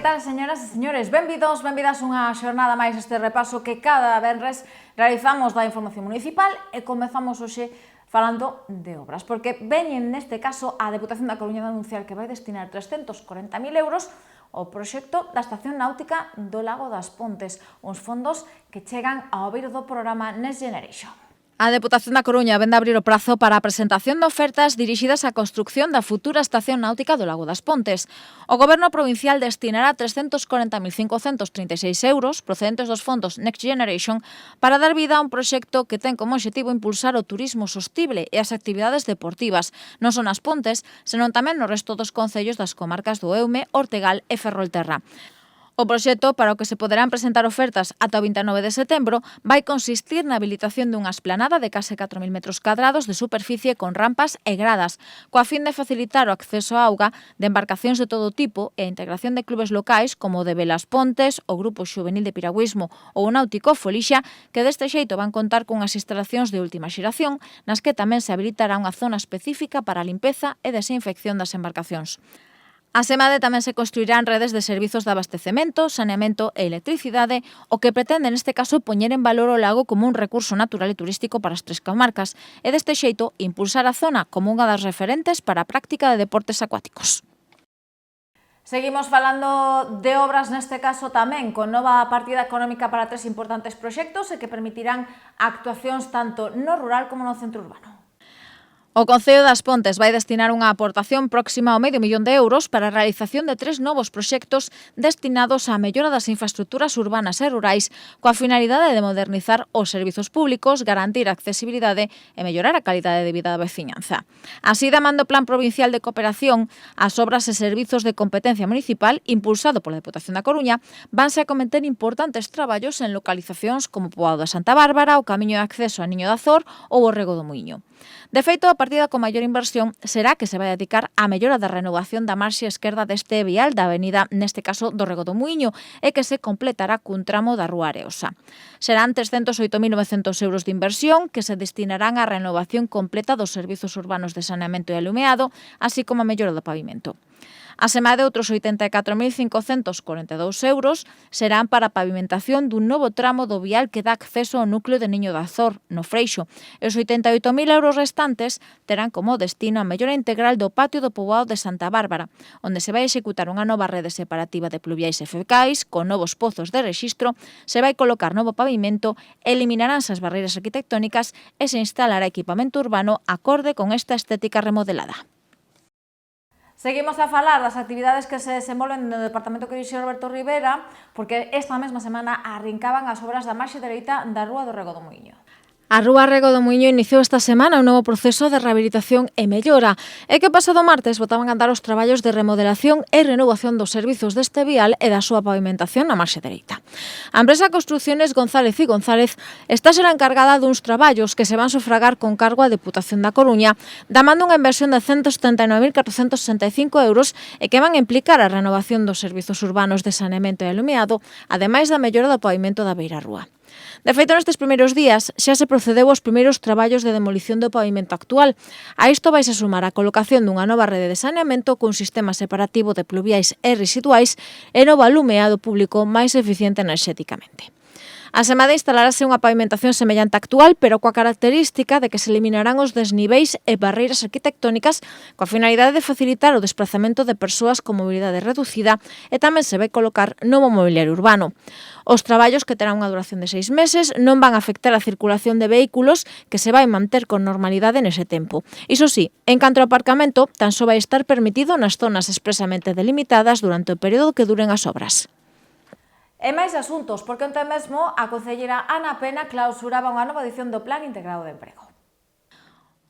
tal, señoras e señores? Benvidos, benvidas unha xornada máis este repaso que cada venres realizamos da información municipal e comezamos hoxe falando de obras, porque veñen neste caso a Deputación da Coruña de anunciar que vai destinar 340.000 euros ao proxecto da estación náutica do Lago das Pontes, uns fondos que chegan ao vir do programa Next Generation. A Deputación da Coruña vende abrir o prazo para a presentación de ofertas dirixidas á construción da futura estación náutica do Lago das Pontes. O Goberno provincial destinará 340.536 euros procedentes dos fondos Next Generation para dar vida a un proxecto que ten como obxectivo impulsar o turismo sostible e as actividades deportivas, non só nas Pontes, senón tamén no resto dos concellos das comarcas do Eume, Ortegal e Ferrolterra. O proxecto, para o que se poderán presentar ofertas ata o 29 de setembro, vai consistir na habilitación dunha esplanada de case 4.000 metros cadrados de superficie con rampas e gradas, coa fin de facilitar o acceso á auga de embarcacións de todo tipo e a integración de clubes locais como o de Velas Pontes, o Grupo Xuvenil de Piragüismo ou o Náutico Folixa, que deste xeito van contar cunhas instalacións de última xeración, nas que tamén se habilitará unha zona específica para a limpeza e desinfección das embarcacións. Asemade, tamén se construirán redes de servizos de abastecemento, saneamento e electricidade, o que pretende neste caso poñer en valor o lago como un recurso natural e turístico para as tres comarcas e deste xeito impulsar a zona como unha das referentes para a práctica de deportes acuáticos. Seguimos falando de obras neste caso tamén con nova partida económica para tres importantes proxectos e que permitirán actuacións tanto no rural como no centro urbano. O Concello das Pontes vai destinar unha aportación próxima ao €500.000 para a realización de tres novos proxectos destinados á mellora das infraestructuras urbanas e rurais coa finalidade de modernizar os servizos públicos, garantir a accesibilidade e mellorar a calidade de vida da veciñanza. Así, da man do Plan Provincial de Cooperación, as obras e servizos de competencia municipal, impulsado pola Deputación da Coruña, vanse a cometer importantes traballos en localizacións como Poado da Santa Bárbara, o camiño de acceso a Niño da Azor ou o Rego do Muiño. De feito, a partida con maior inversión será que se vai dedicar á mellora da renovación da marxe esquerda deste vial da avenida, neste caso do Rego do Muiño, e que se completará cun tramo da Rúa Areosa. Serán 308.900 euros de inversión que se destinarán á renovación completa dos servizos urbanos de saneamento e alumeado, así como a mellora do pavimento. Asemade, outros 84.542 euros serán para a pavimentación dun novo tramo do vial que dá acceso ao núcleo de Niño da Azor, no Freixo, e os 88.000 euros restantes terán como destino a mellora integral do patio do poboado de Santa Bárbara, onde se vai executar unha nova rede separativa de pluviais e fecais, con novos pozos de rexistro, se vai colocar novo pavimento, eliminaránse as barreiras arquitectónicas e se instalará equipamento urbano acorde con esta estética remodelada. Seguimos a falar das actividades que se desenvolven no Departamento que dirixe Roberto Rivera, porque esta mesma semana arrincaban as obras da marxe dereita da Rúa do Rego do Muiño. A Rúa Rego do Muiño iniciou esta semana un novo proceso de rehabilitación e mellora, e que pasado martes botaban a andar os traballos de remodelación e renovación dos servizos deste vial e da súa pavimentación na marxe dereita. A empresa Construcciones González y González está será encargada duns traballos que se van sufragar con cargo á Deputación da Coruña, damando unha inversión de 179.465 euros e que van a implicar a renovación dos servizos urbanos de saneamento e alumeado, ademais da mellora do pavimento da beira rúa. De feito, nestes primeiros días xa se procedeu aos primeiros traballos de demolición do pavimento actual. A isto vai se sumar a colocación dunha nova rede de saneamento cun sistema separativo de pluviais e residuais e novo alumeado público máis eficiente enerxéticamente. Asemade, instalarase unha pavimentación semellante actual, pero coa característica de que se eliminarán os desniveis e barreiras arquitectónicas coa finalidade de facilitar o desplazamento de persoas con mobilidade reducida e tamén se vai colocar novo mobiliario urbano. Os traballos, que terán unha duración de 6 meses, non van a afectar a circulación de vehículos, que se vai manter con normalidade nese tempo. Iso sí, en canto ao aparcamento, tan só vai estar permitido nas zonas expresamente delimitadas durante o período que duren as obras. E máis asuntos, porque onte mesmo a concelleira Ana Pena clausuraba unha nova edición do Plan Integrado de Emprego.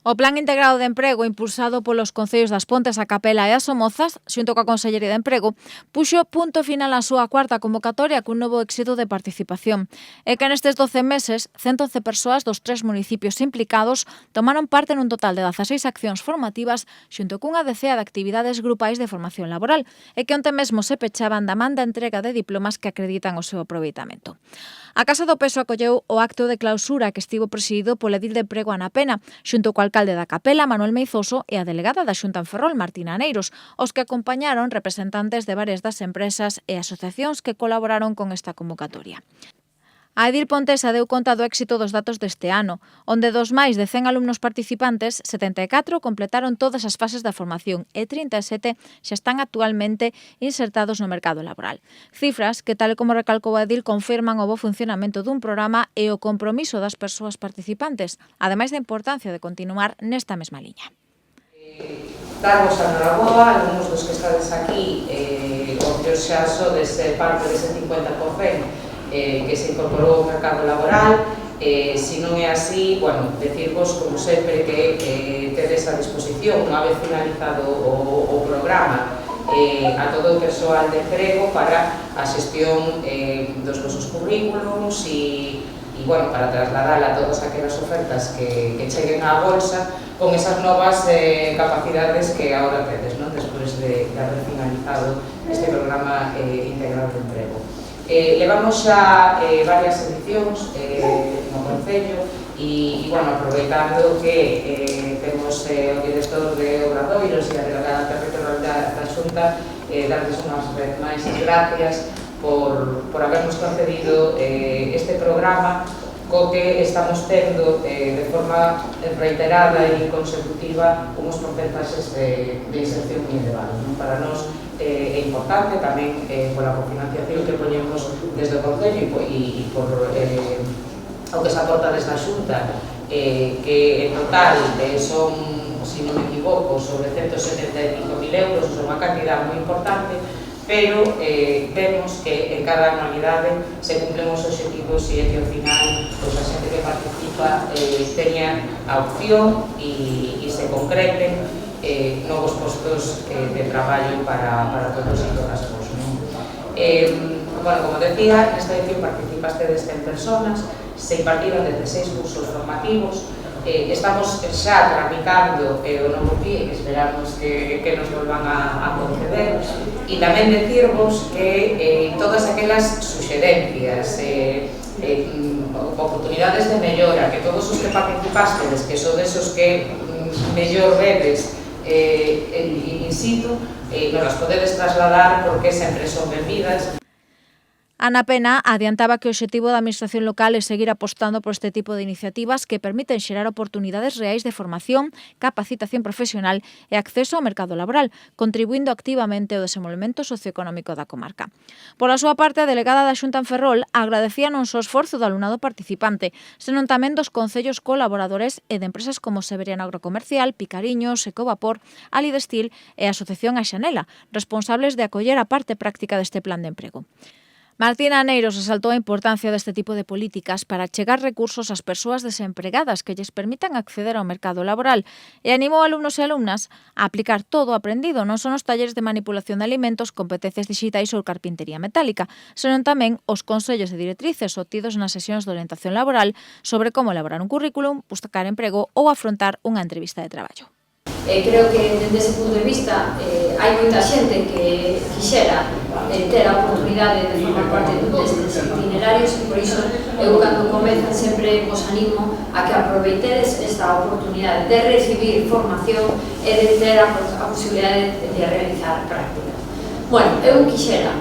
O Plan Integrado de Emprego, impulsado polos concellos das Pontes, a Capela e as Somozas, xunto coa Consellería de Emprego, puxo punto final á súa cuarta convocatoria cun novo éxito de participación. E que nestes 12 meses, 111 persoas dos 3 municipios implicados tomaron parte nun total de 16 accións formativas xunto cunha decea de actividades grupais de formación laboral, e que onte mesmo se pechaban da man da entrega de diplomas que acreditan o seu aproveitamento. A Casa do Peso acolleu o acto de clausura que estivo presidido polo edil de Emprego Ana Pena, xunto coa alcalde da Capela, Manuel Meizoso, e a delegada da Xunta en Ferrol, Martina Aneiros, os que acompañaron representantes de varias das empresas e asociacións que colaboraron con esta convocatoria. A Edil Pontesa deu conta do éxito dos datos deste ano, onde dos máis de 100 alumnos participantes, 74 completaron todas as fases da formación e 37 xa están actualmente insertados no mercado laboral. Cifras que, tal como recalcou a Edil, confirman o bo funcionamento dun programa e o compromiso das persoas participantes, ademais da importancia de continuar nesta mesma liña. Darvos a noraboa, algúns dos que estades aquí, o que xa sodes parte dese 50%, que se incorporou ao mercado laboral. Se non é así, bueno, decirvos, como sempre, que tedes a disposición, unha vez finalizado o programa, a todo o persoal de emprego para a xestión dos vosos currículums e bueno, para trasladar a todas aquelas ofertas que cheguen á bolsa con esas novas capacidades que agora tedes, non? Despois de haber finalizado este programa integral de emprego. Levamos xa varias edicións no Concello e, bueno, aproveitando que temos o director de Obradoiros e a delegada territorial da Xunta, darles unhas vez máis gracias por habernos concedido este programa co que estamos tendo de forma reiterada e consecutiva unhos porcentaxes de inserción moi elevados. Para nós é importante tamén pola cofinanciación que poñemos desde o Concello e por o que se aporta desde a Xunta, que en total son, se non me equivoco, sobre 175.000 euros, é unha cantidad moi importante, pero vemos que en cada anualidade se cumplen os obxectivos e que ao final a xente que participa teña a opción e se concreten novos postos de traballo para todos e todas vos. Bueno, como decía, nesta edición participaste de 100 personas, se impartiron 16 cursos formativos, estamos xa tramitando o novo PIE, que esperamos que nos volvan a conceder, e tamén decirvos que todas aquelas suxerencias, oportunidades de mellora, que todos os que participastes, que son desos que mellor vedes in situ, nos las podedes trasladar porque sempre son benvidas. Ana Pena adiantaba que o obxectivo da Administración local é seguir apostando por este tipo de iniciativas que permiten xerar oportunidades reais de formación, capacitación profesional e acceso ao mercado laboral, contribuindo activamente ao desenvolvemento socioeconómico da comarca. Pola súa parte, a delegada da Xunta en Ferrol agradecía non só o esforzo do alumnado participante, senón tamén dos concellos colaboradores e de empresas como Severiano Agrocomercial, Picariños, Ecovapor, Alidestil e a Asociación A Xanela, responsables de acoller a parte práctica deste plan de emprego. Martina Aneiros resaltou a importancia deste tipo de políticas para chegar recursos ás persoas desempregadas que lles permitan acceder ao mercado laboral e animou a alumnos e alumnas a aplicar todo o aprendido non só nos talleres de manipulación de alimentos, competencias digitais ou carpintería metálica, senón tamén os consellos e directrices obtidos nas sesións de orientación laboral sobre como elaborar un currículum, buscar emprego ou afrontar unha entrevista de traballo. Creo que, desde ese punto de vista, hai moita xente que quixera ter a oportunidade de formar parte destes itinerarios e, por iso, eu, cando comezan, sempre vos animo a que aproveitedes esta oportunidade de recibir formación e de ter a posibilidade de realizar prácticas. Bueno, eu quixera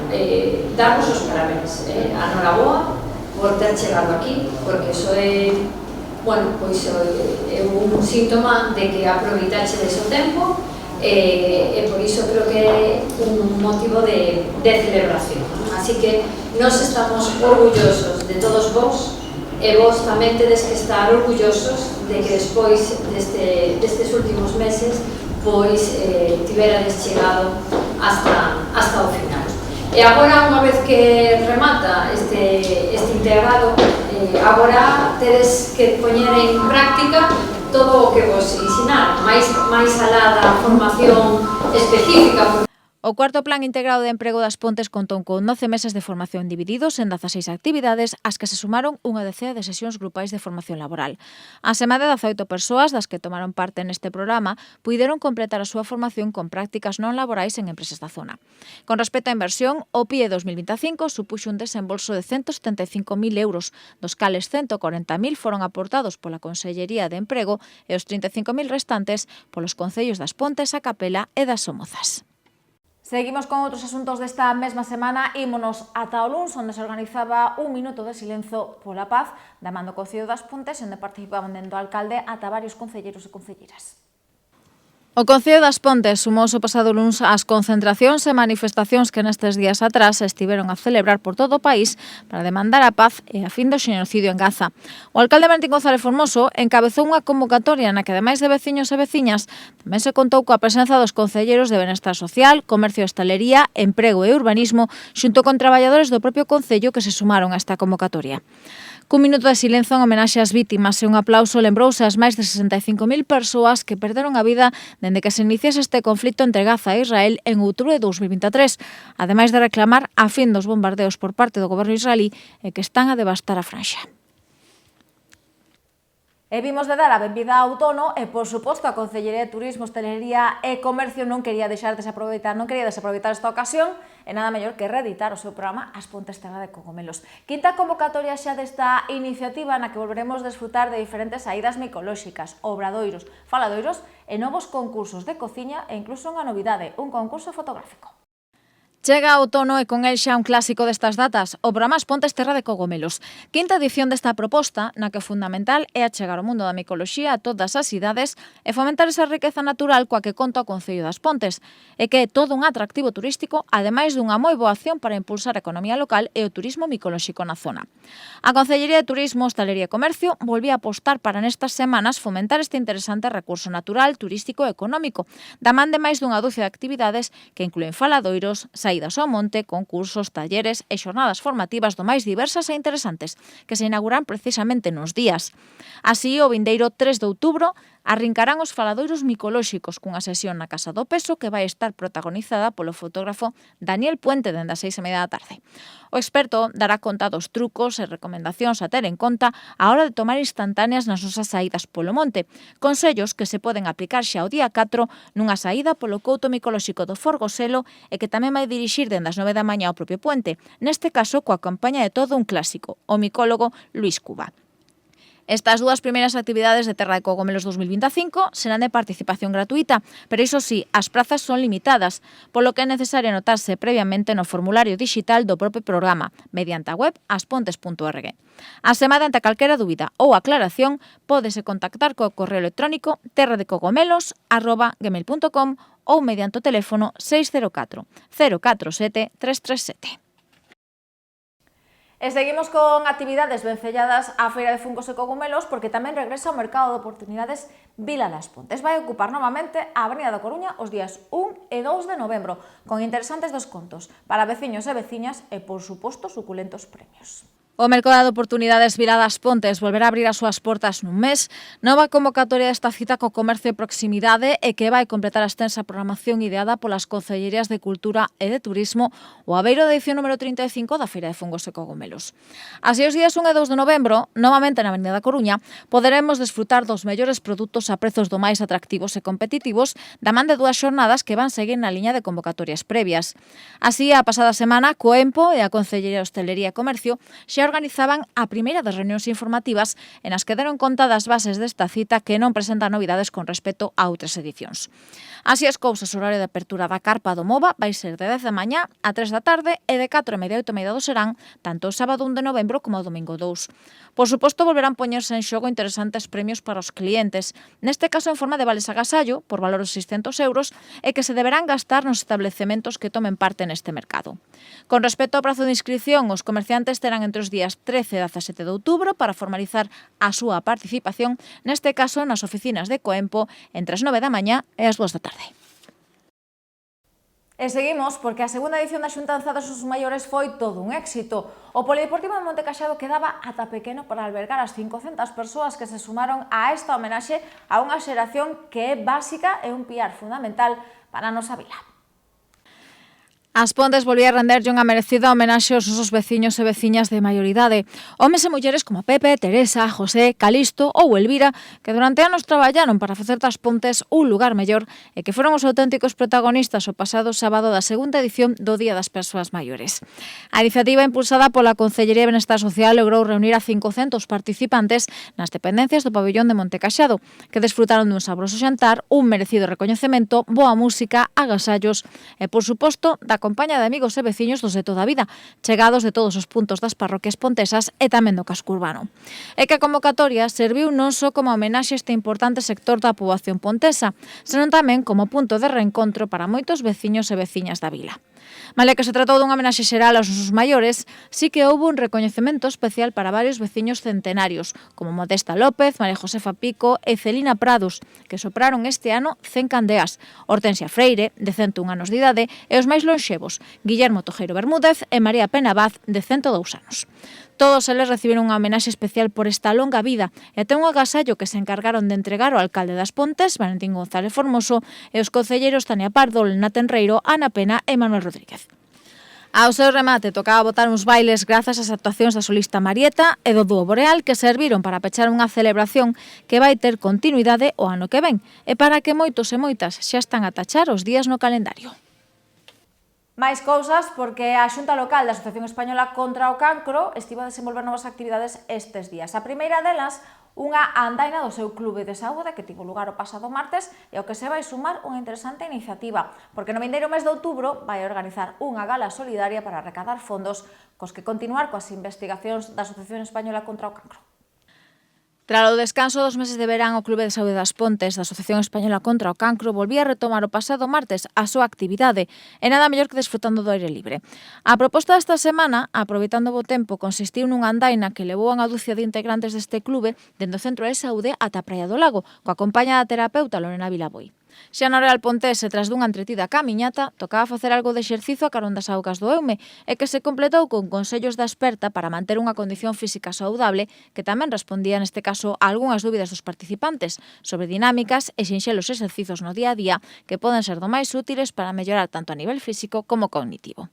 darvos os parabéns a noraboa por ter chegado aquí, porque iso é bueno, pois é un síntoma de que aproveitaxedes o tempo e por iso creo que é un motivo de celebración. Así que nós estamos orgullosos de todos vos e vos tamén tedes que estar orgullosos de que despois destes últimos meses pois tiverades chegado hasta o final. E agora, unha vez que remata este integrado, agora tedes que poñer en práctica todo o que vos ensinar, máis alá da formación específica. O cuarto Plan Integrado de Emprego das Pontes contou con 12 meses de formación divididos en 16 actividades, ás que se sumaron unha decena de sesións grupais de formación laboral. As máis de 18 persoas das que tomaron parte neste programa puideron completar a súa formación con prácticas non laborais en empresas da zona. Con respecto á inversión, o PIE 2025 supuxo un desembolso de 175.000 euros, dos cales 140.000 foron aportados pola Consellería de Emprego e os 35.000 restantes polos concellos das Pontes, a Capela e das Somozas. Seguimos con outros asuntos desta mesma semana. Ímonos ata o luns, onde se organizaba un minuto de silencio pola paz da man do Concello das Pontes, onde participaban dentro do alcalde ata varios concelleiros e concelleiras. O Concello das Pontes sumouse o pasado luns ás concentracións e manifestacións que nestes días atrás estiveron a celebrar por todo o país para demandar a paz e a fin do xenocidio en Gaza. O alcalde Martín González Formoso encabezou unha convocatoria na que, ademais de veciños e veciñas, tamén se contou coa presenza dos concelleiros de Benestar Social, Comercio e Hostalería, Emprego e Urbanismo, xunto con traballadores do propio Concello que se sumaron a esta convocatoria. Cun minuto de silencio en homenaxe ás vítimas e un aplauso lembrouse as máis de 65.000 persoas que perderon a vida dende que se iniciase este conflito entre Gaza e Israel en outubro de 2023, ademais de reclamar a fin dos bombardeos por parte do goberno israelí e que están a devastar a franxa. E vimos de dar a benvida ao outono e, por suposto, a Concellería de Turismo, Hostelería e Comercio non quería desaproveitar esta ocasión e nada mellor que reeditar o seu programa As Pontes Terra de Cogomelos. Quinta convocatoria xa desta iniciativa na que volveremos desfrutar de diferentes saídas micolóxicas, obradoiros, faladoiros e novos concursos de cociña e incluso unha novidade, un concurso fotográfico. Chega o outono e con el xa un clásico destas datas, o programa As Pontes Terra de Cogomelos. Quinta edición desta proposta, na que o fundamental é achegar o mundo da micoloxía a todas as idades e fomentar esa riqueza natural coa que conta o Concello das Pontes, e que é todo un atractivo turístico, ademais dunha moi boa acción para impulsar a economía local e o turismo micolóxico na zona. A Concellería de Turismo, Hostalería e Comercio volvía a apostar para nestas semanas fomentar este interesante recurso natural, turístico e económico, da man de máis dunha dúcia de actividades que incluen faladoiros, saídas ao monte, concursos, talleres e xornadas formativas do máis diversas e interesantes, que se inauguran precisamente nos días. Así, o vindeiro 3 de outubro, arrincarán os faladoiros micolóxicos cunha sesión na Casa do Peso que vai estar protagonizada polo fotógrafo Daniel Puente dende as 6:30 da tarde. O experto dará conta dos trucos e recomendacións a ter en conta á hora de tomar instantáneas nas nosas saídas polo monte, consellos que se poden aplicar xa o día 4 nunha saída polo couto micolóxico do Forgoselo e que tamén vai dirixir dende as 9 da mañá ao propio Puente, neste caso coa campaña de todo un clásico, o micólogo Luis Cuba. Estas dúas primeiras actividades de Terra de Cogomelos 2025 serán de participación gratuita, pero iso sí, as prazas son limitadas, polo que é necesario anotarse previamente no formulario digital do propio programa, mediante a web aspontes.org. Asemade, ante calquera dúbida ou aclaración, pódese contactar co correo electrónico terradecogomelos@gmail.com ou mediante o teléfono 604 047 337. E seguimos con actividades vencelladas á Feira de Fungos e Cogumelos porque tamén regresa ao mercado de oportunidades Vila das Pontes. Vai ocupar novamente a Avenida da Coruña os días 1 e 2 de novembro con interesantes descontos para veciños e veciñas e, por suposto, suculentos premios. O Mercado de Oportunidades Vila das Pontes volverá a abrir as súas portas nun mes. Nova convocatoria desta cita co comercio de proximidade e que vai completar a extensa programación ideada polas Concellerías de Cultura e de Turismo o Aveiro da edición número 35 da Feira de Fungos e Cogumelos. Así, os días 1 e 2 de novembro, novamente na Avenida da Coruña, poderemos desfrutar dos mellores produtos a prezos do máis atractivos e competitivos da man de dúas xornadas que van seguir na liña de convocatorias previas. Así, a pasada semana, Coempo e a Concellería de Hostelería e Comercio xa organizaban a primeira das reunións informativas en as que deron conta das bases desta cita que non presenta novidades con respecto a outras edicións. Así as cousas, o horario de apertura da carpa do MOVA vai ser de 10 da mañá a 3 da tarde e de 4:30 a 8:30 do serán, tanto o sábado 1 de novembro como o domingo 2. Por suposto, volverán poñerse en xogo interesantes premios para os clientes, neste caso en forma de vales agasallo, por valor de 600 euros, e que se deberán gastar nos establecementos que tomen parte neste mercado. Con respecto ao prazo de inscripción, os comerciantes terán entre os días 13 e 17 de outubro para formalizar a súa participación, neste caso nas oficinas de Coempo, entre as 9 da mañá e as 2 da tarde. E seguimos porque a segunda edición da xuntanza dos Osos Maiores foi todo un éxito. O Polideportivo de Monte Caxado quedaba ata pequeno para albergar as 500 persoas que se sumaron a esta homenaxe a unha xeración que é básica e un piar fundamental para a nosa vila. As Pontes volvía a renderlle unha merecida homenaxe aos nosos veciños e veciñas de maioridade. Homes e mulleres como Pepe, Teresa, José, Calisto ou Elvira, que durante anos traballaron para facer das Pontes un lugar mellor e que foron os auténticos protagonistas o pasado sábado da segunda edición do Día das Persoas Maiores. A iniciativa impulsada pola Concellería de Benestar Social logrou reunir a 500 participantes nas dependencias do pabellón de Montecaxado, que desfrutaron dun sabroso xantar, un merecido recoñecemento, boa música, agasallos e, por suposto, da compaña de amigos e veciños dos de toda a vida, chegados de todos os puntos das parroquias pontesas e tamén do casco urbano. E que a convocatoria serviu non só como homenaxe a este importante sector da poboación pontesa, senón tamén como punto de reencontro para moitos veciños e veciñas da vila. Malia que se tratou dunha homenaxe xeral aos nosos maiores, sí que houbo un recoñecemento especial para varios veciños centenarios, como Modesta López, María Josefa Pico e Celina Prados, que sopraron este ano 100 candeas, Hortensia Freire, de 101 anos de idade, e os máis lonxevos, Guillermo Tojeiro Bermúdez e María Pena Abad, de 102 anos. Todos eles recibiron unha homenaxe especial por esta longa vida e até un agasallo que se encargaron de entregar ao alcalde das Pontes, Valentín González Formoso, e os concelleiros Tania Pardo, Lena Tenreiro, Ana Pena e Manuel Rodríguez. Ao seu remate tocaba botar uns bailes grazas ás actuacións da solista Marieta e do dúo Boreal que serviron para pechar unha celebración que vai ter continuidade o ano que ven e para que moitos e moitas xa están a tachar os días no calendario. Máis cousas porque a Xunta Local da Asociación Española contra o Cancro estivo a desenvolver novas actividades estes días. A primeira delas, unha andaina do seu clube de saúde que tivo lugar o pasado martes e ao que se vai sumar unha interesante iniciativa, porque no vindeiro mes de outubro vai organizar unha gala solidaria para recadar fondos cos que continuar coas investigacións da Asociación Española contra o Cancro. Tras o descanso dos meses de verán, o Clube de Saúde das Pontes da Asociación Española contra o Cancro volvía a retomar o pasado martes a súa actividade e nada mellor que desfrutando do aire libre. A proposta desta semana, aproveitando o bo tempo, consistiu nunha andaina que levou a unha dúcia de integrantes deste clube dende o Centro de Saúde ata a Praia do Lago, coa compaña da terapeuta Lorena Vilaboi. Xa na Real Pontese, tras dunha entretida camiñata, tocaba facer algo de exercizo a carón das augas do Eume e que se completou con consellos da experta para manter unha condición física saudable que tamén respondía neste caso a algunhas dúbidas dos participantes sobre dinámicas e sinxelos exercicios no día a día que poden ser do máis útiles para mellorar tanto a nivel físico como cognitivo.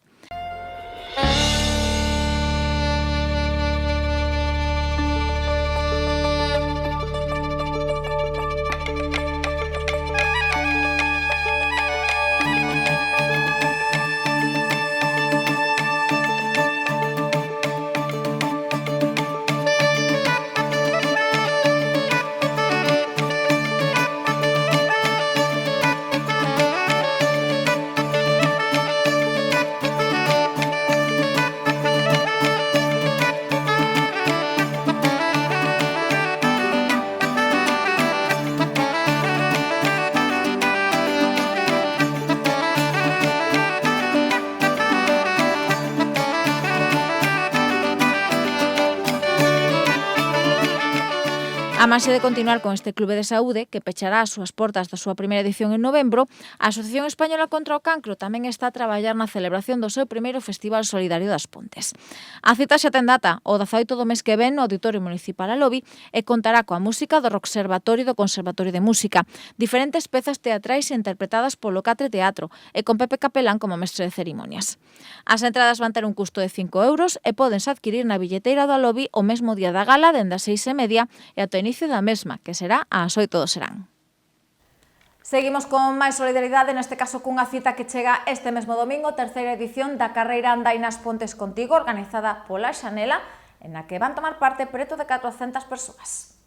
A marxe de continuar con este clube de saúde, que pechará as súas portas da súa primeira edición en novembro, a Asociación Española contra o Cancro tamén está a traballar na celebración do seu primeiro Festival Solidario das Pontes. A cita xa ten data, o 18 do mes que ven no Auditorio Municipal Alobi, e contará coa música do Rockservatorio e do Conservatorio de Música, diferentes pezas teatrais interpretadas polo Catre Teatro e con Pepe Capelán como mestre de cerimonias. As entradas van ter un custo de 5 euros e pódense adquirir na billeteira do Alobi o mesmo día da gala dende as 6:30 e ata o inicio da mesma, que será ás 8 do serán. Seguimos con máis solidaridade, neste caso cunha cita que chega este mesmo domingo, terceira edición da carreira Andainas Pontes Contigo, organizada pola Xanela, en a que van tomar parte preto de 400 persoas.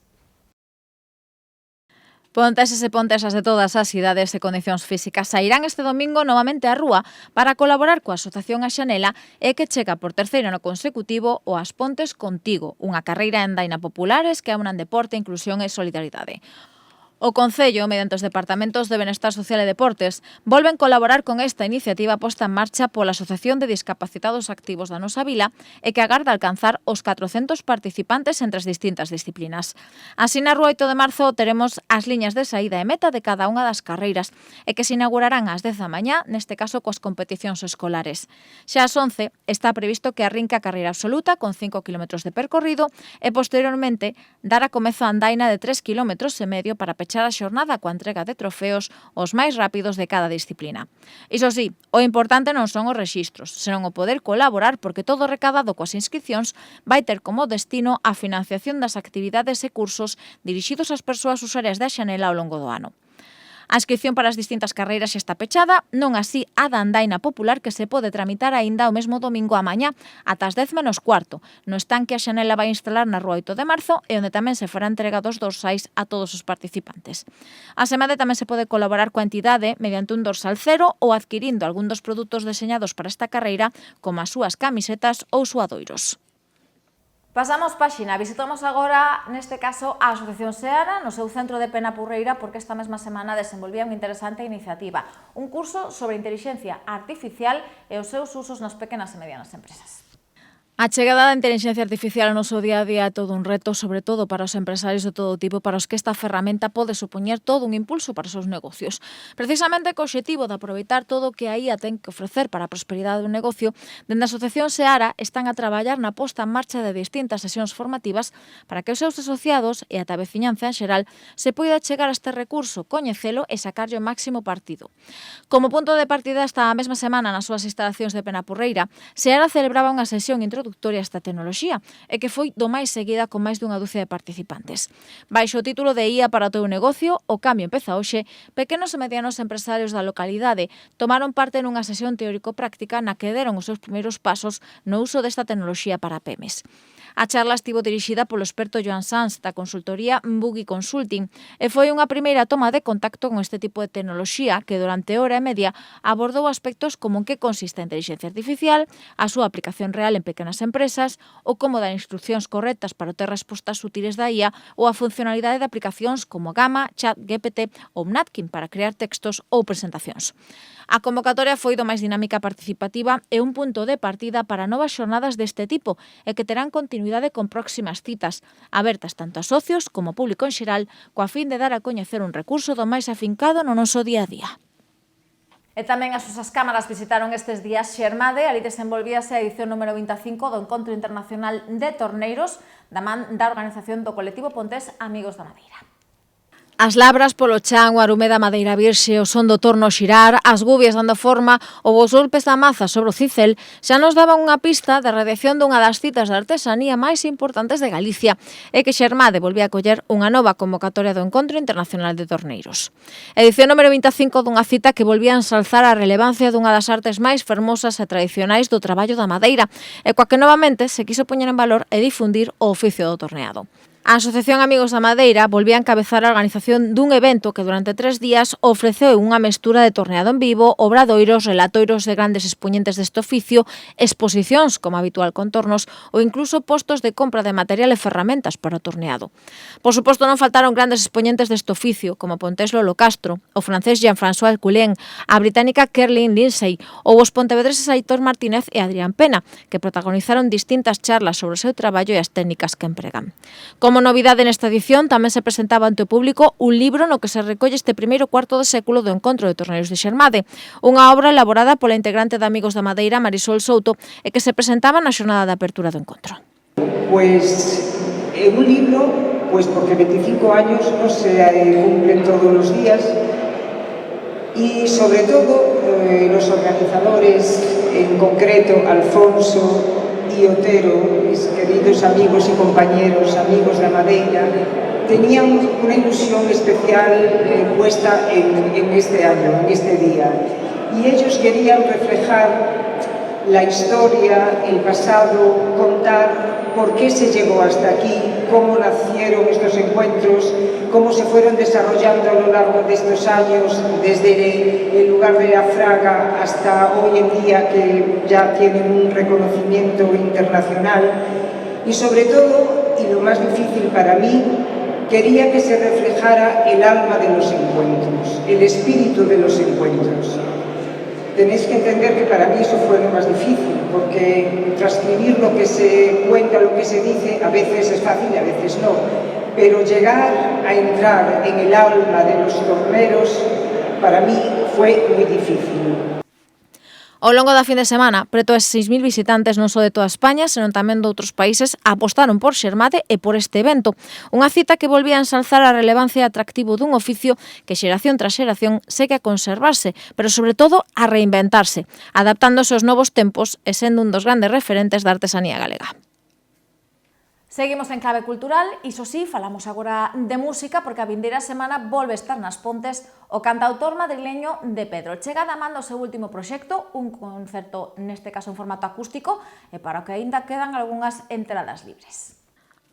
Ponteses e pontesas de todas as idades e condicións físicas sairán este domingo novamente á rúa para colaborar coa Asociación A Xanela e que chega por terceiro ano consecutivo o As Pontes Contigo, unha carreira en andaina populares que aunan deporte, inclusión e solidaridade. O Concello, mediante os Departamentos de Benestar Social e Deportes, volven colaborar con esta iniciativa posta en marcha pola Asociación de Discapacitados Activos da nosa vila e que agarda alcanzar os 400 participantes entre as distintas disciplinas. Así, na rúa 8 de marzo teremos as liñas de saída e meta de cada unha das carreiras e que se inaugurarán ás 10 da mañá, neste caso coas competicións escolares. Xa ás 11 está previsto que arrinque a carreira absoluta con 5 km de percorrido e posteriormente dará comezo a andaina de 3,5 km para pechar pechar a xornada coa entrega de trofeos os máis rápidos de cada disciplina. Iso sí, o importante non son os rexistros, senón o poder colaborar porque todo recadado coas inscripcións vai ter como destino a financiación das actividades e cursos dirixidos ás persoas usuarias da Xanela ao longo do ano. A inscripción para as distintas carreiras xa está pechada, non así a da andaina popular que se pode tramitar aínda o mesmo domingo á mañá, ata as 10 menos cuarto, no stand que a Xanela vai instalar na rúa 8 de marzo e onde tamén se fará entrega dos dorsais a todos os participantes. A semade tamén se pode colaborar coa entidade mediante un dorsal cero ou adquirindo algún dos produtos deseñados para esta carreira, como as súas camisetas ou suadoiros. Pasamos páxina, visitamos agora, neste caso, a Asociación Seara, no seu centro de Penapurreira, porque esta mesma semana desenvolvía unha interesante iniciativa, un curso sobre inteligencia artificial e os seus usos nas pequenas e medianas empresas. A chegada da inteligencia artificial ao noso día a día é todo un reto, sobre todo para os empresarios de todo tipo, para os que esta ferramenta pode supoñer todo un impulso para os seus negocios. Precisamente co obxectivo de aproveitar todo o que a IA ten que ofrecer para a prosperidade do negocio, dende a Asociación Seara están a traballar na posta en marcha de distintas sesións formativas para que os seus asociados e ata a veciñanza en xeral se poida chegar a este recurso, coñecelo e sacarlle o máximo partido. Como punto de partida, esta mesma semana nas súas instalacións de Penapurreira, Seara celebraba unha sesión introductoria a esta tecnoloxía e que foi do máis seguida con máis dunha dúcia de participantes. Baixo o título de IA para o teu negocio, o cambio empeza hoxe, pequenos e medianos empresarios da localidade tomaron parte nunha sesión teórico-práctica na que deron os seus primeiros pasos no uso desta tecnoloxía para PEMES. A charla estivo dirixida polo experto Joan Sanz da consultoría Buggy Consulting e foi unha primeira toma de contacto con este tipo de tecnoloxía que durante hora e media abordou aspectos como en que consiste a inteligencia artificial, a súa aplicación real en pequenas empresas, o como dar instruccións correctas para ter respostas útiles da IA ou a funcionalidade de aplicacións como Gamma, ChatGPT ou Napkin para crear textos ou presentacións. A convocatoria foi do máis dinámica participativa e un punto de partida para novas xornadas deste tipo e que terán continuidade con próximas citas, abertas tanto a socios como a público en xeral, coa fin de dar a coñecer un recurso do máis afincado no noso día a día. E tamén as súas cámaras visitaron estes días Xermade, ali desenvolvíase a edición número 25 do Encontro Internacional de Torneiros da man da organización do colectivo pontés Amigos da Madeira. As labras polo chan, o arume da madeira virxe, o son do torno xirar, as gubias dando forma ou os golpes da maza sobre o cincel xa nos daban unha pista da radiación dunha das citas de artesanía máis importantes de Galicia e que Xermade volvía a coller unha nova convocatoria do Encontro Internacional de Torneiros. Edición número 25 dunha cita que volvía a ensalzar a relevancia dunha das artes máis fermosas e tradicionais do traballo da madeira e coa que novamente se quiso poñer en valor e difundir o oficio do torneado. A Asociación Amigos da Madeira volvía a encabezar a organización dun evento que durante 3 días ofreceu unha mestura de torneado en vivo, obradoiros, relatoiros de grandes expoñentes deste oficio, exposicións como habitual con tornos ou incluso postos de compra de material e ferramentas para o torneado. Por suposto non faltaron grandes expoñentes deste oficio como Pontés Lolo Castro, o francés Jean-François Coulin, a británica Kerlin Lindsay ou os pontevedreses Aitor Martínez e Adrián Pena, que protagonizaron distintas charlas sobre o seu traballo e as técnicas que empregan. Como novidade nesta edición, tamén se presentaba ante o público un libro no que se recolle este primeiro cuarto de século do Encontro de Torneiros de Xermade, unha obra elaborada pola integrante de Amigos da Madeira, Marisol Souto, e que se presentaba na xornada de apertura do encontro. Pues un libro, pues porque 25 años no se cumplen todos los días y sobre todo los organizadores, en concreto Alfonso y Otero, mis queridos amigos y compañeros, amigos de Madeira, tenían una ilusión especial puesta en este año, en este día. Y ellos querían reflejar la historia, el pasado, contar por qué se llegó hasta aquí, cómo nacieron estos encuentros, cómo se fueron desarrollando a lo largo de estos años, desde el lugar de la Fraga hasta hoy en día que ya tienen un reconocimiento internacional. Y sobre todo, y lo más difícil para mí, quería que se reflejara el alma de los encuentros, el espíritu de los encuentros. Tenéis que entender que para mí eso fue lo más difícil, porque transcribir lo que se cuenta, lo que se dice, a veces es fácil y a veces no. Pero llegar a entrar en el alma de los torneros, para mí fue muy difícil. Ao longo da fin de semana, preto de 6.000 visitantes non só de toda España, senón tamén de outros países apostaron por Xermade e por este evento. Unha cita que volvía a ensalzar a relevancia e atractivo dun oficio que xeración tras xeración segue a conservarse, pero sobre todo a reinventarse, adaptándose aos novos tempos e sendo un dos grandes referentes da artesanía galega. Seguimos en clave cultural, iso sí, falamos agora de música porque a vindeira semana volve estar nas Pontes o cantautor madrileño De Pedro. Chega da man do seu último proxecto, un concerto neste caso en formato acústico e para o que aínda quedan algunhas entradas libres.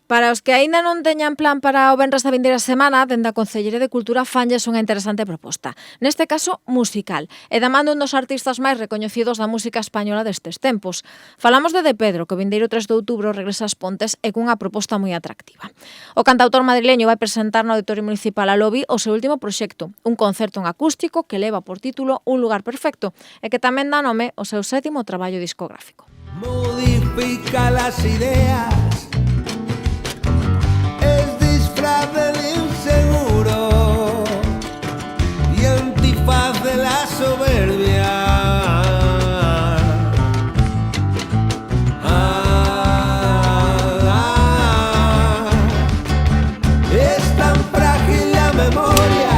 Para os que aínda non teñan plan para o venres da vindeira semana, dende a Concellería de Cultura fanlles unha interesante proposta, neste caso musical, e da man dun dos artistas máis recoñecidos da música española destes tempos. Falamos de Pedro, que o vindeiro 3 de outubro regresa ás Pontes e cunha proposta moi atractiva. O cantautor madrileño vai presentar no Auditorio Municipal a Lobi o seu último proxecto, un concerto en acústico que leva por título Un lugar perfecto e que tamén dá nome ao seu 7º traballo discográfico. Modifica las ideas, del inseguro y antifaz de la soberbia. Es tan frágil la memoria,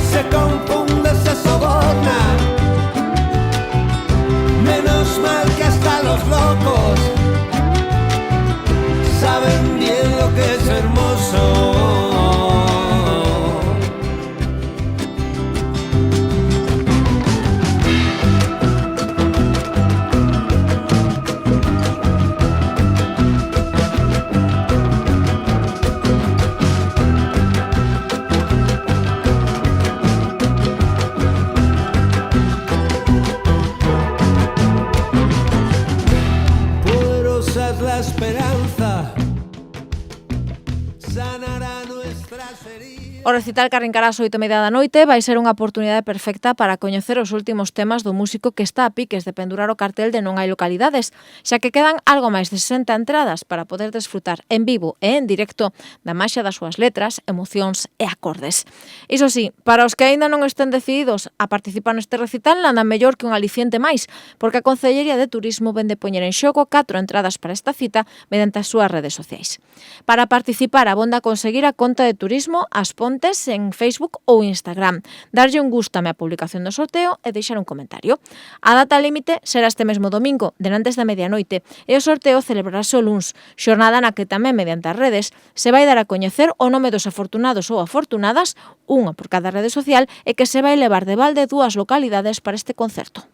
se confunde, se soborna. Menos mal que hasta los locos saben bien lo que es hermoso. Poderosa es la esperanza. O recital que arrincará ás 8:30 da noite vai ser unha oportunidade perfecta para coñecer os últimos temas do músico que está a piques de pendurar o cartel de Non hai localidades, xa que quedan algo máis de 60 entradas para poder desfrutar en vivo e en directo da maxia das súas letras, emocións e acordes. Iso sí, para os que aínda non estén decididos a participar neste recital, nada mellor que un aliciente máis, porque a Concellería de Turismo vende poñer en xogo 4 entradas para esta cita mediante as súas redes sociais. Para participar, abonda conseguir a conta de turismo As Pontes en Facebook ou Instagram, darlle un gústame á publicación do sorteo e deixar un comentario. A data límite será este mesmo domingo, denantes da medianoite, e o sorteo celebrarase o luns, xornada na que tamén mediante as redes se vai dar a coñecer o nome dos afortunados ou afortunadas, unha por cada rede social, e que se vai levar de balde 2 localidades para este concerto.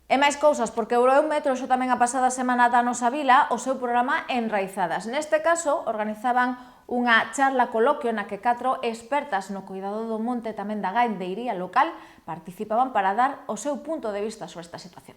E máis cousas, porque Eurometro xo tamén a pasada semana da nosa vila o seu programa Enraizadas. Neste caso, organizaban unha charla coloquio na que 4 expertas no cuidado do monte tamén da gandeiría local participaban para dar o seu punto de vista sobre esta situación.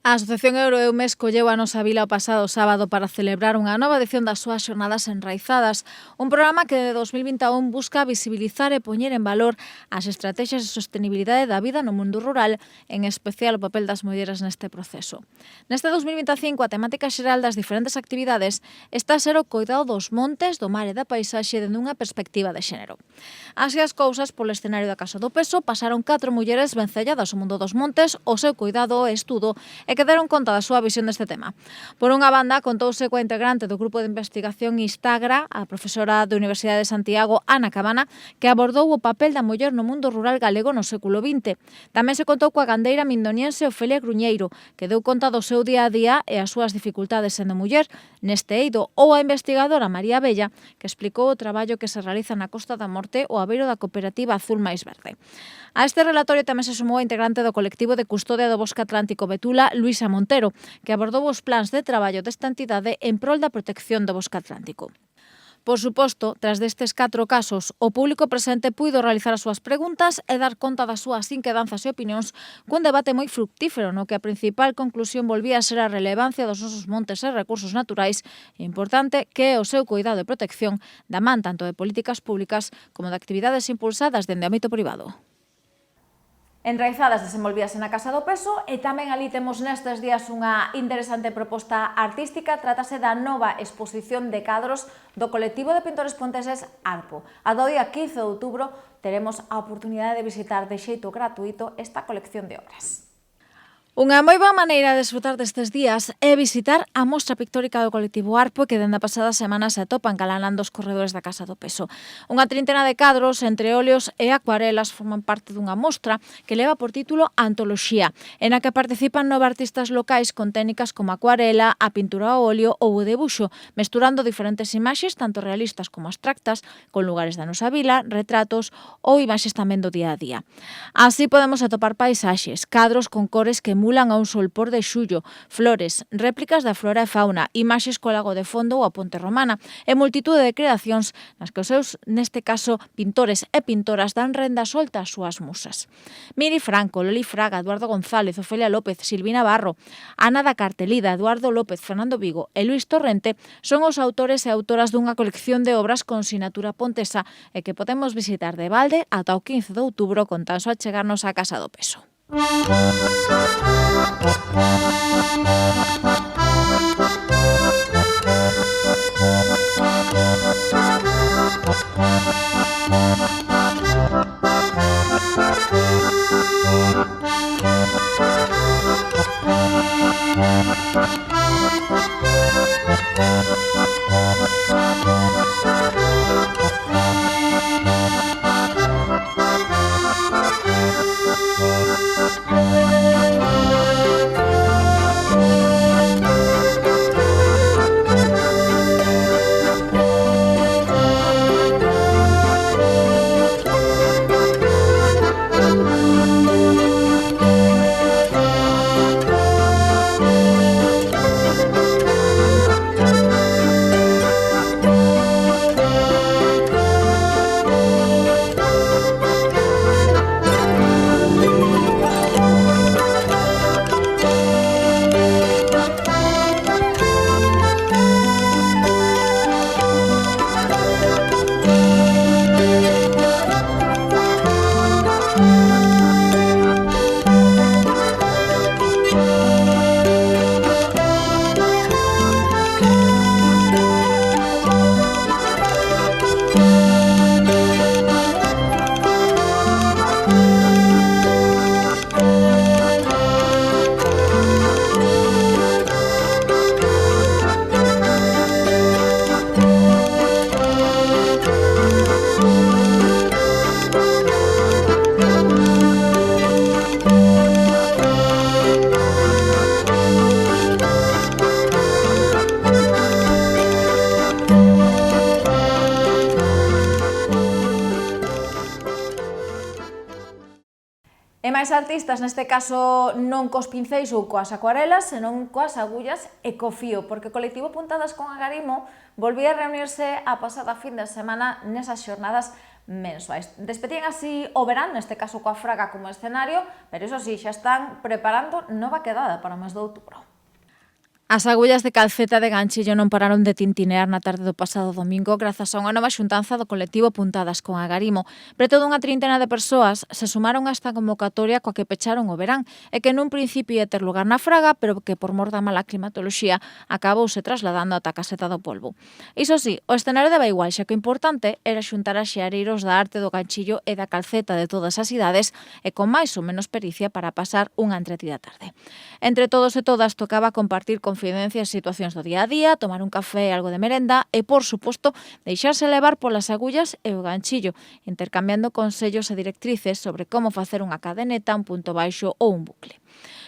A Asociación Euroeume escolleu a nosa vila o pasado sábado para celebrar unha nova edición das súas xornadas enraizadas, un programa que de 2021 busca visibilizar e poñer en valor as estrategias de sostenibilidade da vida no mundo rural, en especial o papel das mulleres neste proceso. Neste 2025, a temática xeral das diferentes actividades está a ser o coidado dos montes, do mar e da paisaxe dende unha perspectiva de xénero. Así as cousas, polo escenario da Casa do Peso, pasaron 4 mulleres vencelladas ao mundo dos montes, o seu cuidado e estudo, e que deron conta da súa visión deste tema. Por unha banda, contouse coa integrante do grupo de investigación Istagra, a profesora da Universidade de Santiago, Ana Cabana, que abordou o papel da muller no mundo rural galego no século XX. Tamén se contou coa gandeira mindoniense Ofelia Gruñeiro, que deu conta do seu día a día e as súas dificultades sendo muller neste eido, ou a investigadora María Bella, que explicou o traballo que se realiza na Costa da Morte ou a beiro da cooperativa Azul Mais Verde. A este relatorio tamén se sumou a integrante do colectivo de custodia do Bosque Atlántico Betula, Luisa Montero, que abordou os plans de traballo desta entidade en prol da protección do Bosque Atlántico. Por suposto, tras destes 4 casos, o público presente puido realizar as súas preguntas e dar conta das súas inquedanzas e opinións cun debate moi fructífero no que a principal conclusión volvía a ser a relevancia dos nosos montes e recursos naturais e importante que é o seu cuidado e protección da man tanto de políticas públicas como de actividades impulsadas dende o ámbito privado. Enraizadas desenvolvíase na Casa do Peso e tamén ali temos nestes días unha interesante proposta artística. Trátase da nova exposición de cadros do colectivo de pintores ponteses Arpo. Ata o día 15 de outubro teremos a oportunidade de visitar de xeito gratuito esta colección de obras. Unha moi boa maneira de desfrutar destes días é visitar a mostra pictórica do colectivo Arpo que dende a pasada semana se atopa engalanando os corredores da Casa do Peso. Unha trintena de cadros entre óleos e acuarelas forman parte dunha mostra que leva por título Antoloxía, en a que participan 9 artistas locais con técnicas como a acuarela, a pintura ao óleo ou o debuxo, mesturando diferentes imaxes, tanto realistas como abstractas, con lugares da nosa vila, retratos ou imaxes tamén do día a día. Así podemos atopar paisaxes, cadros con cores que emulan a un sol por de xullo, flores, réplicas da flora e fauna, imaxes co lago de fondo ou a ponte romana e multitude de creacións nas que os seus, neste caso, pintores e pintoras dan renda solta ás súas musas. Miri Franco, Loli Fraga, Eduardo González, Ofelia López, Silvina Barro, Ana da Cartelida, Eduardo López, Fernando Vigo e Luis Torrente son os autores e autoras dunha colección de obras con sinatura pontesa e que podemos visitar de balde ata o 15 de outubro con tan só achegarnos á Casa do Peso. E máis artistas, neste caso non cos pincéis ou coas acuarelas, senón coas agullas e co fío, porque o colectivo Puntadas con Agarimo volvía a reunirse a pasada fin de semana nesas xornadas mensuais. Despetían así o verán, neste caso coa fraga como escenario, pero iso sí, xa están preparando nova quedada para o mes de outubro. As agullas de calceta de ganchillo non pararon de tintinear na tarde do pasado domingo grazas a unha nova xuntanza do colectivo Puntadas con Agarimo. Preto dunha trintena de persoas se sumaron a esta convocatoria coa que pecharon o verán e que nun principio ia ter lugar na Fraga, pero que por mor da mala climatoloxía acabouse trasladando ata a Caseta do Polvo. Iso sí, o escenario daba igual, xa que o importante era xuntar a xeareiros da arte do ganchillo e da calceta de todas as idades e con máis ou menos pericia para pasar unha entretida tarde. Entre todos e todas tocaba compartir confidencias e situacións do día a día, tomar un café e algo de merenda e, por suposto, deixarse levar polas agullas e o ganchillo, intercambiando consellos e directrices sobre como facer unha cadeneta, un punto baixo ou un bucle.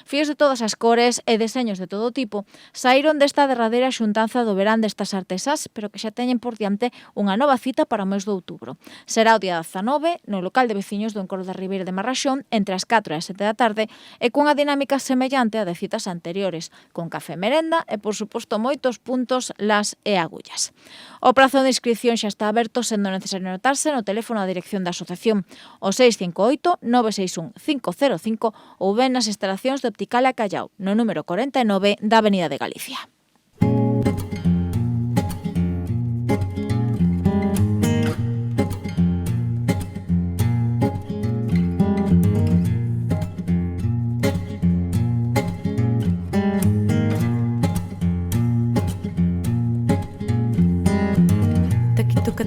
Fíos de todas as cores e deseños de todo tipo saíron desta derradeira xuntanza do verán destas artesás, pero que xa teñen por diante unha nova cita para o mes de outubro. Será o día 19 no local de veciños do Encoro da Ribeira de Marraxón entre as 4 e as 7 da tarde e cunha dinámica semellante a de citas anteriores, con café e merenda e, por suposto, moitos puntos, las e agullas. O prazo de inscripción xa está aberto, sendo necesario anotarse no teléfono da dirección da asociación, o 658 961 505 ou ben nas instalacións de Opticalia Callao, no número 49 da Avenida de Galicia.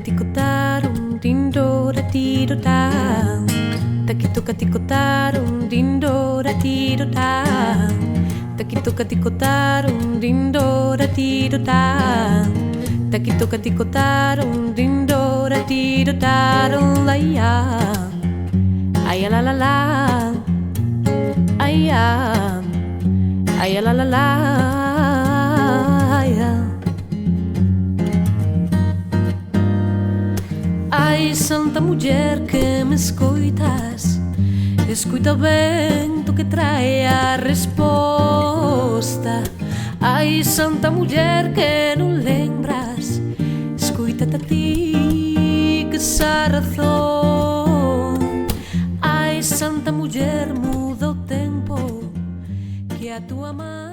ticotarum dindora tiro tam. Takituka ticotarum dindora tiro tam. Takituka ticotarum dindora tiro tam. Takituka ticotarum dindora tiro tarum la ya. Ay la la la. Ay ya. Ay la la la. Ai, santa mulher que me escutas, escuta bem tu que trae a resposta. Ai, santa mulher que não lembras, escuta-te a ti que sa razão. Ai, santa mulher muda o tempo que a tua mãe.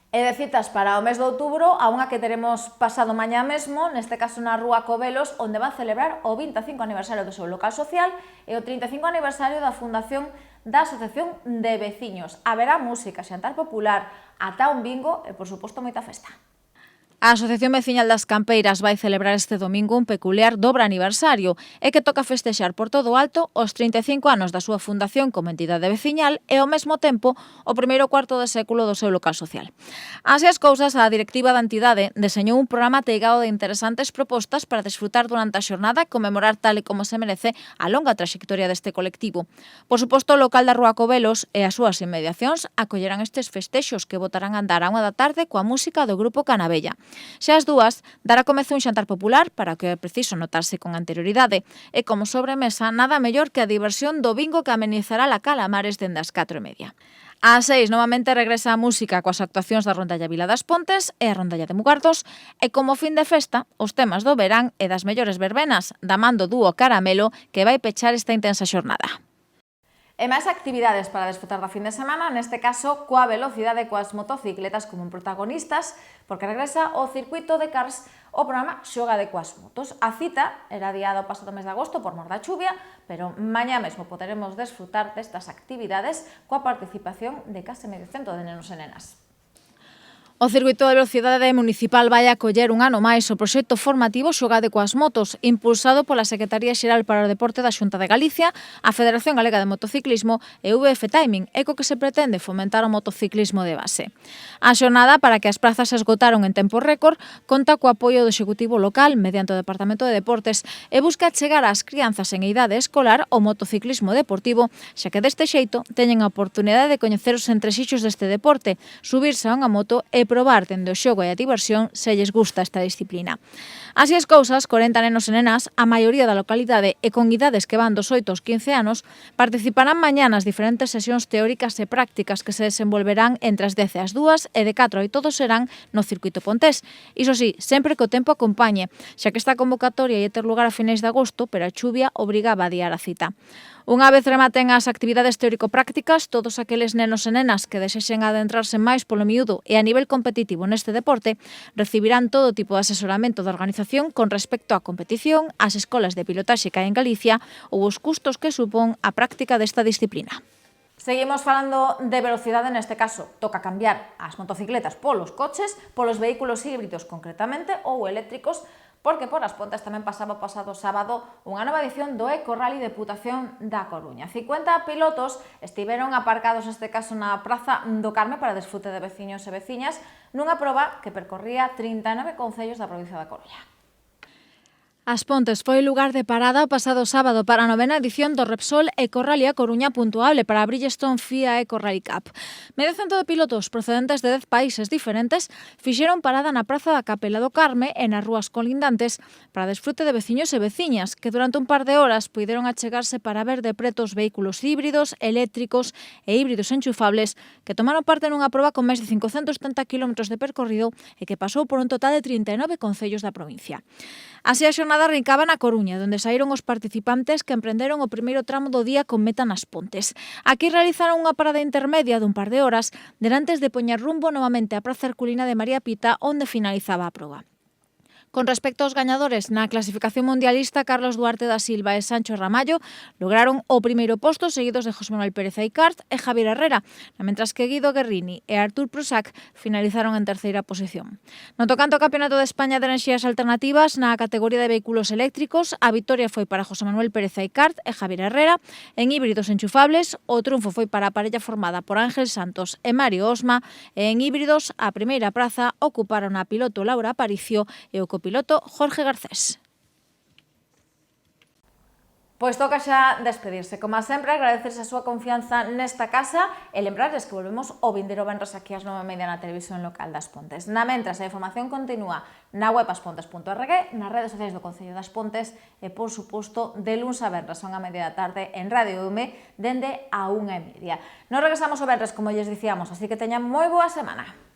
E de citas para o mes de outubro, a unha que teremos pasado mañá mesmo, neste caso na Rúa Cobelos, onde van celebrar o 25 aniversario do seu local social e o 35 aniversario da fundación da Asociación de Veciños. Haberá música, xantar popular, ata un bingo e, por suposto, moita festa. A Asociación Veciñal das Campeiras vai celebrar este domingo un peculiar dobre aniversario e que toca festexar por todo o alto os 35 anos da súa fundación como entidade veciñal e ao mesmo tempo o primeiro cuarto de século do seu local social. Así as cousas, a directiva da entidade deseñou un programa ateigado de interesantes propostas para desfrutar durante a xornada e conmemorar tal e como se merece a longa traxectoria deste colectivo. Por suposto, o local da Rúa Cobelos e as súas inmediacións acollerán estes festexos que botarán a andar a 1 da tarde coa música do grupo Canabella. Xa as dúas, dará comezo un xantar popular para o que é preciso notarse con anterioridade e como sobremesa nada mellor que a diversión do bingo que amenizará la Calamares dende as 4:30. Ás 6, novamente regresa a música coas actuacións da Rondalla Vila das Pontes e a Rondalla de Mugardos e como fin de festa, os temas do verán e das mellores verbenas da man do dúo Caramelo que vai pechar esta intensa xornada. E máis actividades para desfrutar da fin de semana, neste caso coa velocidade coas motocicletas como protagonistas, porque regresa o circuito de Cars o programa Xógade coas motos. A cita era adiada o pasado mes de agosto por mor da chuvia, pero mañá mesmo poderemos desfrutar destas actividades coa participación de case medio cento de nenos e nenas. O Circuito de Velocidade Municipal vai acoller un ano máis o proxecto formativo Xogade coas motos, impulsado pola Secretaría Xeral para o Deporte da Xunta de Galicia, a Federación Galega de Motociclismo e VF Timing, e co que se pretende fomentar o motociclismo de base. A xornada, para que as prazas se esgotaron en tempo récord, conta co apoio do Executivo local mediante o Departamento de Deportes e busca chegar ás crianzas en idade escolar o motociclismo deportivo, xa que deste xeito teñen a oportunidade de coñecer os entrexixos deste deporte, subirse a unha moto e probar dende o xogo e a diversión se lles gusta esta disciplina. Así as cousas, 40 nenos e nenas, a maioría da localidade e con idades que van dos 8 aos 15 anos, participarán mañá nas diferentes sesións teóricas e prácticas que se desenvolverán entre as 10 e as 2 e de 4 a 8 serán no circuito pontés. Iso sí, sempre que o tempo acompañe, xa que esta convocatoria ia ter lugar a finais de agosto, pero a chuvia obrigaba a adiar a cita. Unha vez rematen as actividades teórico-prácticas, todos aqueles nenos e nenas que desexen adentrarse máis polo miúdo e a nivel competitivo neste deporte recibirán todo tipo de asesoramento da organización con respecto á competición, ás escolas de pilotaxe que hai en Galicia ou os custos que supón a práctica desta disciplina. Seguimos falando de velocidade, neste caso toca cambiar as motocicletas polos coches, polos vehículos híbridos concretamente ou eléctricos, porque por As Pontes tamén pasaba o pasado sábado unha nova edición do Eco Rally Deputación da Coruña. 50 pilotos estiveron aparcados, neste caso na Praza do Carme, para desfrute de veciños e veciñas, nunha proba que percorría 39 concellos da provincia da Coruña. As Pontes foi lugar de parada o pasado sábado para a 9ª edición do Repsol Eco Rally a Coruña puntuable para a Bridgestone FIA Eco Rally Cup. Medio cento de pilotos procedentes de 10 países diferentes fixeron parada na Praza da Capela do Carme e nas rúas colindantes para desfrute de veciños e veciñas que durante un par de horas puideron achegarse para ver de preto os vehículos híbridos, eléctricos e híbridos enchufables que tomaron parte nunha proba con máis de 570 km de percorrido e que pasou por un total de 39 concellos da provincia. Así a xornada arrancaba na Coruña, onde saíron os participantes que emprenderon o primeiro tramo do día con meta nas Pontes. Aquí realizaron unha parada intermedia dun par de horas, derantes de poñer rumbo novamente á Praza Herculina de María Pita, onde finalizaba a proba. Con respecto aos gañadores na clasificación mundialista, Carlos Duarte da Silva e Sancho Ramallo lograron o primeiro posto, seguidos de José Manuel Pérez Aicart e Javier Herrera, mentras que Guido Guerrini e Artur Prusac finalizaron en terceira posición. No tocante ao Campeonato de España de Enerxías Alternativas, na categoría de vehículos eléctricos, a victoria foi para José Manuel Pérez Aicart e Javier Herrera. En híbridos enchufables, o triunfo foi para a parella formada por Ángel Santos e Mario Osma, e en híbridos, a primeira praza ocuparon a piloto Laura Aparicio e o copiloto Jorge Garcés. Pois toca xa despedirse. Como sempre, agradecerse a súa confianza nesta casa e lembrarles que volvemos o vindeiro venres aquí ás 9:30 na televisión local das Pontes. Na mentras, a información continúa na web aspontes.org, nas redes sociais do Concello das Pontes e, por suposto, de luns a venres, son a media da tarde en Radio UME, dende a 1:30. Nos regresamos o venres, como lles dicíamos, así que teñan moi boa semana.